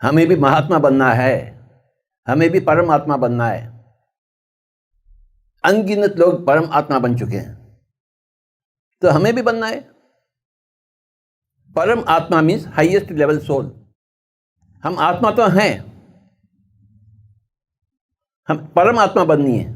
हमें भी महात्मा बनना है, हमें भी परम आत्मा बनना है। अनगिनत लोग परम आत्मा बन चुके हैं, तो हमें भी बनना है। परम आत्मा मीन्स हाईएस्ट लेवल सोल। हम आत्मा तो हैं, हम परम आत्मा बननी है।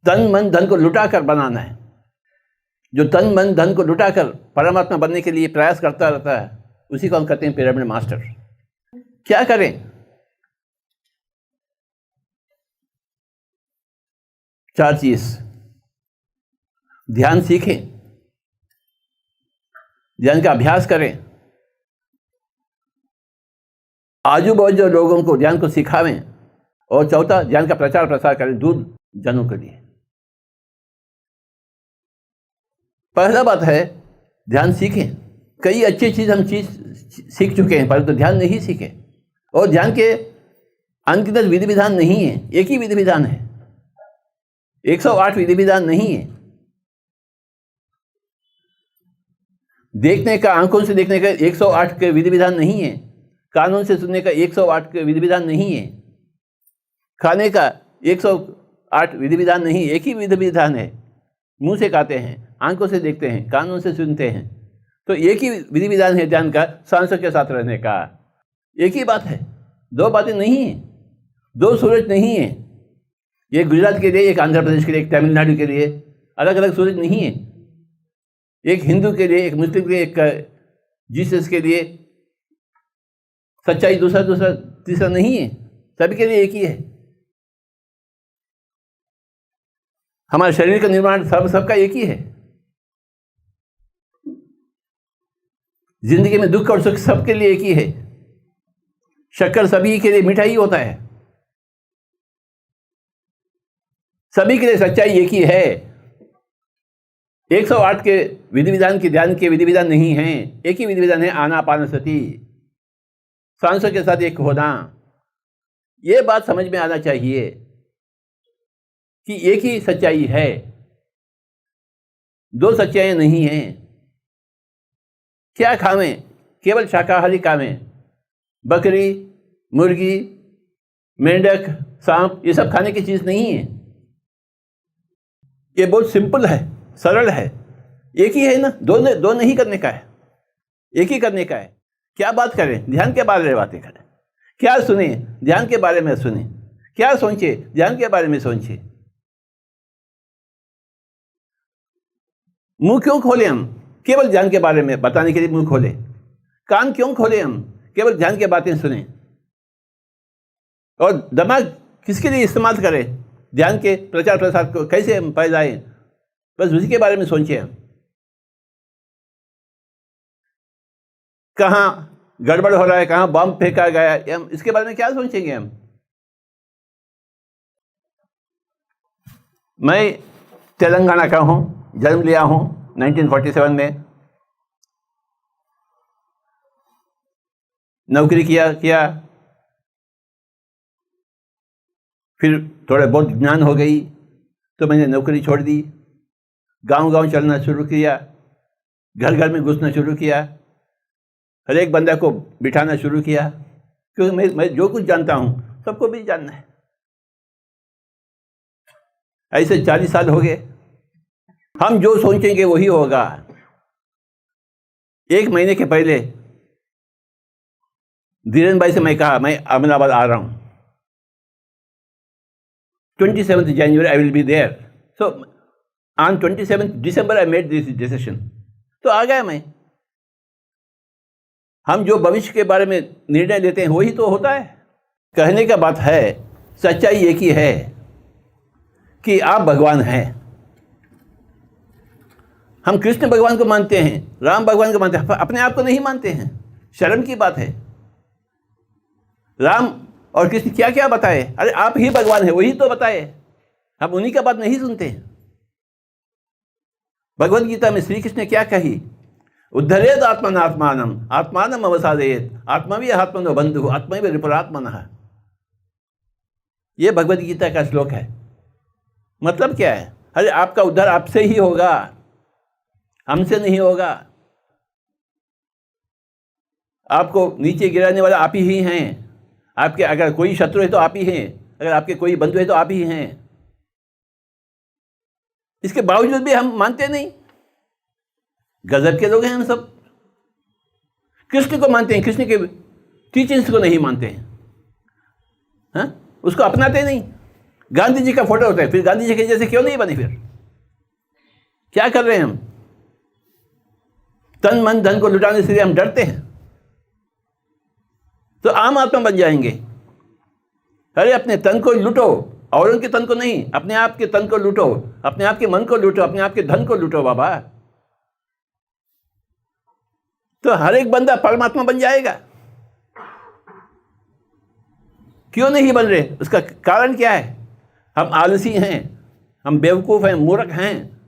तन मन धन को लुटा कर बनाना है। जो तन मन धन को लुटा कर परमात्मा बनने के लिए प्रयास करता रहता है, उसी को हम कहते हैं पिरामिड मास्टर। क्या करें? चार चीज। ध्यान सीखें, ध्यान का अभ्यास करें, आजू बाजू लोगों को ध्यान को सिखावें, और चौथा, ध्यान का प्रचार प्रसार करें दूर जनों के लिए। पहला बात है ध्यान सीखें। कई अच्छी चीज हम सीख चुके हैं, परंतु ध्यान नहीं सीखे। और ध्यान के अनगिनत विधि विधान नहीं है, एक ही विधि विधान है। 108 विधि विधान नहीं है। देखने का, आंखों से देखने का 108 के विधि विधान नहीं है। कानों से सुनने का 108 के विधि विधान नहीं है। खाने का 108 विधि विधान नहीं, एक ही विधि विधान है। मुंह से खाते हैं, आंखों से देखते हैं, कानों से सुनते हैं, तो एक ही विधि विधान है ध्यान का, सांसों के साथ रहने का। एक ही बात है, दो बातें नहीं है, दो सूरज नहीं है। एक गुजरात के लिए, एक आंध्र प्रदेश के लिए, एक तमिलनाडु के लिए, अलग अलग सूरज नहीं है। एक हिंदू के लिए, एक मुस्लिम के लिए, एक जीसस के लिए सच्चाई दूसरा तीसरा नहीं है, सभी के लिए एक ही है। हमारे शरीर का निर्माण सबका एक ही है। जिंदगी में दुख और सुख सबके लिए एक ही है। शक्कर सभी के लिए मीठा ही होता है। सभी के लिए सच्चाई एक ही है। 108 के विधि विधान के, ध्यान के विधि विधान नहीं है, एक ही विधि विधान है, आनापानसति, सांसों के साथ एक होना। ये बात समझ में आना चाहिए कि एक ही सच्चाई है, दो सच्चाइयां नहीं हैं। क्या खावें? केवल शाकाहारी खावें। बकरी, मुर्गी, मेंढक, सांप, ये सब खाने की चीज नहीं है। ये बहुत सिंपल है, सरल है, एक ही है ना, दो नहीं करने का है, एक ही करने का है। क्या बात करें? ध्यान के बारे में बातें करें। क्या सुने? ध्यान के बारे में सुने। क्या सोचे? ध्यान के बारे में सोचे। मुंह क्यों खोले हम? केवल ध्यान के बारे में बताने के लिए मुंह खोले। कान क्यों खोले हम? केवल ध्यान की बातें सुने। और दिमाग किसके लिए इस्तेमाल करें? ध्यान के प्रचार प्रसार को कैसे हम फैलाएं, बस उसी के बारे में सोचिए। हम कहाँ गड़बड़ हो रहा है, कहाँ बम फेंका गया है, हम इसके बारे में क्या सोचेंगे? हम मैं तेलंगाना का हूँ, जन्म लिया हूँ 1947 में। नौकरी किया, फिर थोड़े बहुत ज्ञान हो गई तो मैंने नौकरी छोड़ दी। गांव चलना शुरू किया, घर में घुसना शुरू किया, हर एक बंदा को बिठाना शुरू किया, क्योंकि मैं जो कुछ जानता हूँ सबको भी जानना है। ऐसे 40 साल हो गए। हम जो सोचेंगे वही होगा। एक महीने के पहले धीरेन्द्र भाई से मैं कहा मैं अहमदाबाद आ रहा हूँ, 27th January I will be there. So on 27th December I made this decision. तो आ गया मैं। हम जो भविष्य के बारे में निर्णय लेते हैं वही तो होता है। कहने का बात है, सच्चाई एक ही है कि आप भगवान हैं। हम कृष्ण भगवान को मानते हैं, राम भगवान को मानते हैं, अपने आप को नहीं मानते हैं। शर्म की बात है। राम और कृष्ण क्या क्या बताए? अरे आप ही भगवान है, वही तो बताए। हम उन्हीं का बात नहीं सुनते हैं। भगवद गीता में श्री कृष्ण ने क्या कही? उद्धरेद आत्मनात्मानम आत्मानम अवसादेत आत्मवी आत्मनो बंधु आत्मैव रिपुरात्मनः। ये भगवद गीता का श्लोक है। मतलब क्या है? अरे आपका उद्धार आपसे ही होगा, हमसे नहीं होगा। आपको नीचे गिराने वाला आप ही हैं। आपके अगर कोई शत्रु है तो आप ही हैं, अगर आपके कोई बंधु है तो आप ही हैं। इसके बावजूद भी हम मानते नहीं। गजब के लोग हैं हम सब। कृष्ण को मानते हैं, कृष्ण के टीचिंग्स को नहीं मानते हैं, हाँ? उसको अपनाते नहीं। गांधी जी का फोटो होता है, फिर गांधी जी के जैसे क्यों नहीं बने? फिर क्या कर रहे हैं हम? तन मन धन को लुटाने से हम डरते हैं तो आम आत्मा बन जाएंगे। अरे अपने तन को लूटो, और उनके तन को नहीं, अपने आप के तन को लूटो, अपने आप के मन को लूटो, अपने आप के धन को लूटो बाबा, तो हर एक बंदा परमात्मा बन जाएगा। क्यों नहीं बन रहे? उसका कारण क्या है? हम आलसी हैं, हम बेवकूफ हैं, मूर्ख हैं,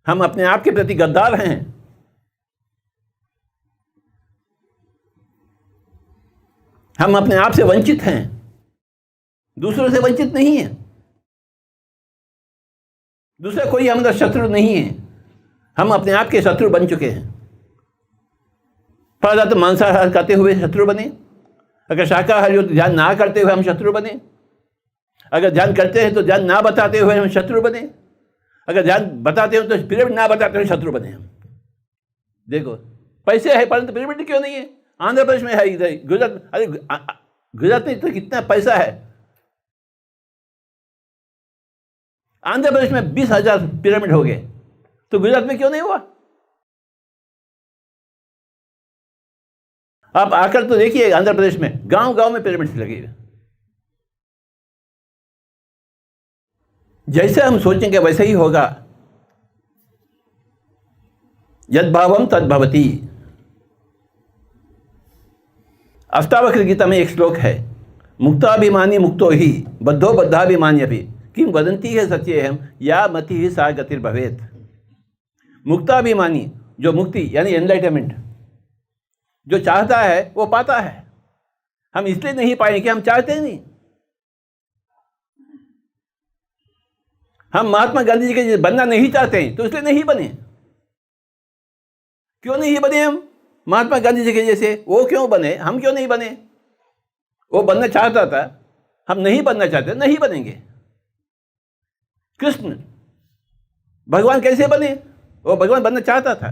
हम अपने आप के प्रति गद्दार हैं। हम अपने आप से वंचित हैं, दूसरों से वंचित नहीं है। दूसरा कोई हमारा शत्रु नहीं है, हम अपने आप के शत्रु बन चुके हैं। पहला तो मांसाहार खाते हुए शत्रु बने, अगर शाकाहारी हो तो ध्यान ना करते हुए हम शत्रु बने, अगर ध्यान करते हैं तो ध्यान ना बताते हुए हम शत्रु बने, अगर ध्यान बताते हो तो पिरामिड ना बताते हुए शत्रु बने हम। देखो पैसे है परंतु पिरामिड क्यों नहीं है? आंध्र प्रदेश में है, इधर गुजरात, अरे गुजरात में तो कितना पैसा है। आंध्र प्रदेश में 20,000 पिरामिड हो गए, तो गुजरात में क्यों नहीं हुआ? आप आकर तो देखिए, आंध्र प्रदेश में गांव गांव में पिरामिड लगे। जैसे हम सोचेंगे वैसे ही होगा। यद्भावम तद्भवति। अष्टावक्र गीता में एक श्लोक है, मुक्ताभिमानी मुक्तो ही बद्धो बद्धाभिमानी अभी किम वदंती है सत्येहम या मति ही सा गतिर्भवेत्। मुक्ताभिमानी, जो मुक्ति यानी एनलाइटमेंट जो चाहता है वो पाता है। हम इसलिए नहीं पाए कि हम चाहते नहीं। हम महात्मा गांधी जी के बनना नहीं चाहते हैं तो इसलिए नहीं बने। क्यों नहीं बने हम महात्मा गांधी जी के जैसे? वो क्यों बने, हम क्यों नहीं बने? वो बनना चाहता था, हम नहीं बनना चाहते, नहीं बनेंगे। कृष्ण भगवान कैसे बने? वो भगवान बनना चाहता था।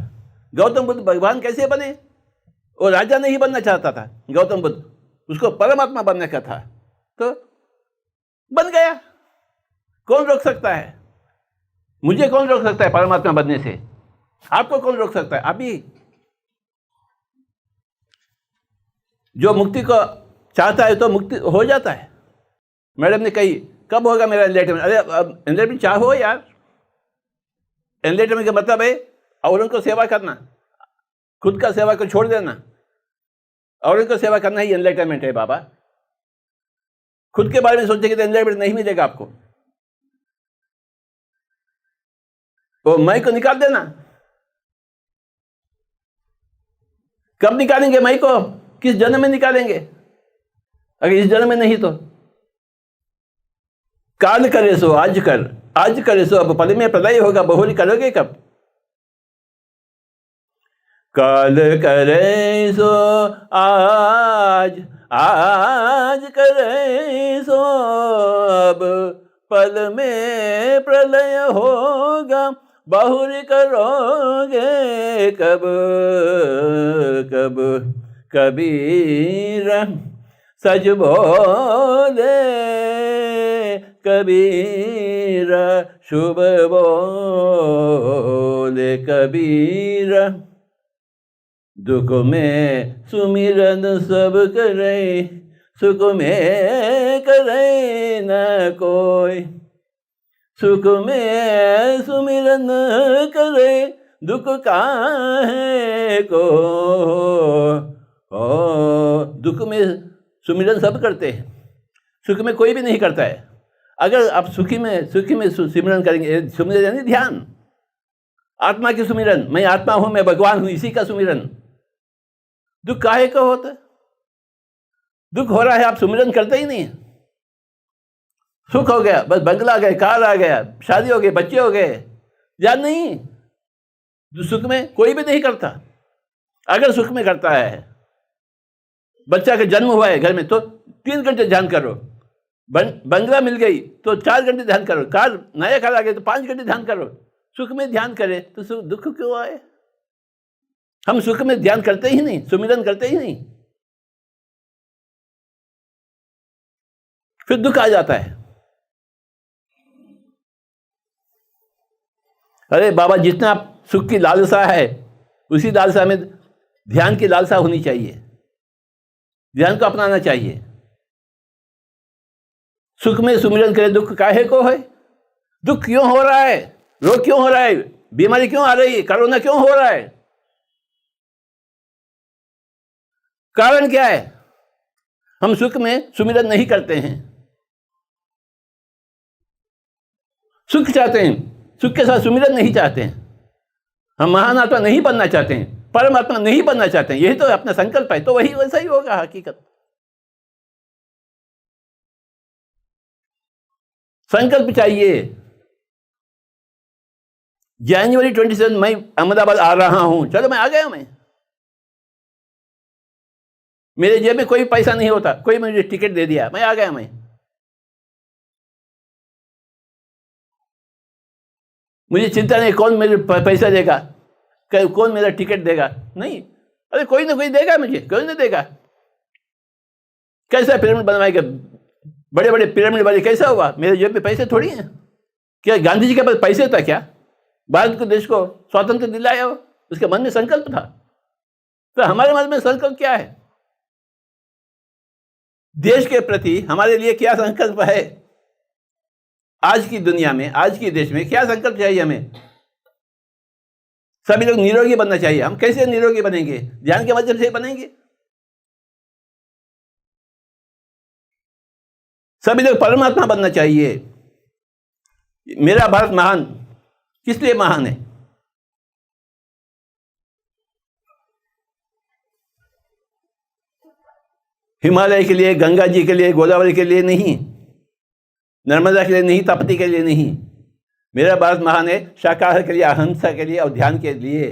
गौतम बुद्ध भगवान कैसे बने? वो राजा नहीं बनना चाहता था गौतम बुद्ध, उसको परमात्मा बनने का था, तो बन गया। कौन रोक सकता है? मुझे कौन रोक सकता है परमात्मा बनने से? आपको कौन रोक सकता है? अभी जो मुक्ति को चाहता है तो मुक्ति हो जाता है। मैडम ने कही कब होगा मेरा एनलाइटमेंट? अरे एनलाइटमेंट चाहो यार। एनलाइटमेंट का मतलब है औरों को सेवा करना, खुद का सेवा को छोड़ देना। औरों को सेवा करना ही एनलाइटमेंट है बाबा। खुद के बारे में सोचेंगे तो एनलाइटमेंट नहीं मिलेगा आपको। वो मैं को निकाल देना। कब निकालेंगे मैं को? किस जन्म में निकालेंगे? अगर इस जन्म में नहीं तो काल करे सो आज कर, आज करे सो अब पल में प्रलय होगा, बहुरी करोगे कब? काल करे सो आज, आज करे सो अब पल में प्रलय होगा, बहुरी करोगे कब? कब कबीर सज बोले, कबीर शुभ बोले, कबीर दुख में सुमिरन सब करे, सुख में करे न कोई। सुख में सुमिरन करे, दुख काहे को? दुख में सुमिरन सब करते हैं, सुख में कोई भी नहीं करता है। अगर आप सुखी में सुमिरन करेंगे, सुमिरन यानी ध्यान, आत्मा की सुमिरन, मैं आत्मा हूं, मैं भगवान हूं, इसी का सुमिरन। दुख काहे का होता है? दुख हो रहा है, आप सुमिरन करते ही नहीं। सुख हो गया, बस बंगला आ गया, कार आ गया, शादी हो गई, बच्चे हो गए, ध्यान नहीं। सुख में कोई भी नहीं करता। अगर सुख में करता है, बच्चा का जन्म हुआ है घर में तो 3 घंटे ध्यान करो, बंगला मिल गई तो 4 घंटे ध्यान करो, नया कार आ गया तो 5 घंटे ध्यान करो। सुख में ध्यान करें तो दुख क्यों आए? हम सुख में ध्यान करते ही नहीं, सुमिरन करते ही नहीं, फिर दुख आ जाता है। अरे बाबा, जितना सुख की लालसा है उसी लालसा में ध्यान की लालसा होनी चाहिए, ध्यान को अपनाना चाहिए। सुख में सुमिरन करे, दुख काहे को है? दुख क्यों हो रहा है? रोग क्यों हो रहा है? बीमारी क्यों आ रही है? कोरोना क्यों हो रहा है? कारण क्या है? हम सुख में सुमिरन नहीं करते हैं। सुख चाहते हैं, सुख के साथ सुमिरन नहीं चाहते हैं। हम महान आत्मा नहीं बनना चाहते हैं, परमात्मा नहीं बनना चाहते हैं। यही तो अपना संकल्प है, तो वही वैसा ही होगा हकीकत। संकल्प चाहिए। जनवरी 27 मैं अहमदाबाद आ रहा हूं, चलो मैं आ गया। मेरे जेब में कोई पैसा नहीं होता, कोई मुझे टिकट दे दिया, मैं आ गया। मुझे चिंता नहीं कौन मेरे पैसा देगा, कौन मेरा टिकट देगा, नहीं। अरे कोई ना कोई देगा मुझे, कोई नहीं देगा। कैसा पिरामिड बनवाएगा? बड़े बड़े पिरामिड वाले कैसा हुआ? मेरे जेब में पैसे थोड़ी हैं। क्या गांधी जी के पास पैसे था क्या? भारत को, देश को स्वातंत्र दिलाया, उसके मन में संकल्प था। तो हमारे मन में संकल्प क्या है? देश के प्रति हमारे लिए क्या संकल्प है? आज की दुनिया में, आज के देश में क्या संकल्प चाहिए हमें? सभी लोग निरोगी बनना चाहिए। हम कैसे निरोगी बनेंगे? ध्यान के माध्यम से बनेंगे। सभी लोग परमात्मा बनना चाहिए। मेरा भारत महान किस लिए महान है? हिमालय के लिए, गंगा जी के लिए, गोदावरी के लिए नहीं, नर्मदा के लिए नहीं, ताप्ती के लिए नहीं। मेरा भारत महान है शाकाहार के लिए, अहिंसा के लिए और ध्यान के लिए।